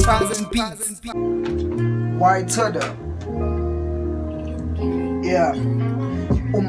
BARSandBEATS. Why to the? Yeah.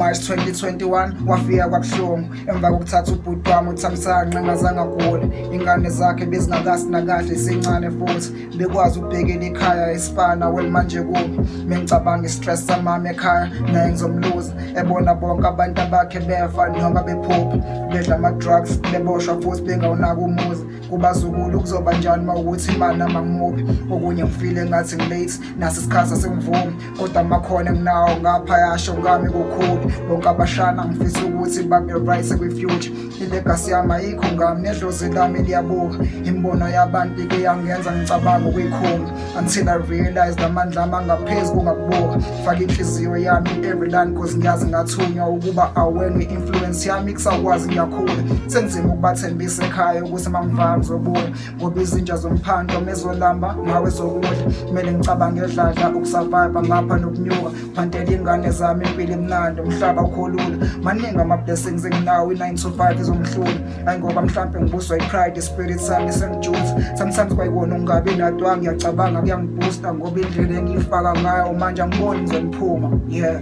March 2021 wafika kwab'Hlungu Emvakok'thath ubhutwami uThamsanqa Engazang'agule iyngane zakhe bez'ngakas nakahle sincane futhi Bekwazi ukbhekel Ekhaya Espana Well manje kubi Mang'cabang istress samama ekhaya naye ngizomluza ebona bonke abantu abakhe befa noma bephupha Bedl'ama-Drugs Beboshwa futhi Bengaw'nak'umuzi kubazukulu kuzoba njani mawukuthi imali amang'muphi okunye ngifile ngathi ngilate nas'iskhathi sengivumi Kodw'amakhono eng'nawo ngapha yasho ngami kukhulu Bonk'Abashana ngifisa ukuthi babe right kwi-future ilegacy yami ayikho ngami nedlozi Lami Lyabuka imbono yabantu ke yangenza ngicabanga ukuykhuma until I realized amandl'ami angaphezu Kongak'Buka faka inhliziyo yami Everyline Coz ngiyazi ngathunywa ukuba awe nge-influence yami ksaw'kwazi ngiyakhula senzima ukubathembisa ekhaya ukuthi mangivaka ngizobuya ngoba izinja zomphando mezolamba ngawe zokudla kumele ngicabange edladla ukusurvive ngapha nokunyuka phantela iy'ngane zami impilo emnandi umhlaba ukholula maningi ama-blessings eng'nawo i-9 to 5 izomhlula ayi ngoba mhlampe ngibuswa i-pride ispirit sami sengijuza sometimes kwayikona ungabi nadwa ngiyacabanga kuyangiboosta ngoba indlela engiyifaka ngayo manje angiboni ngizoniphuma yeah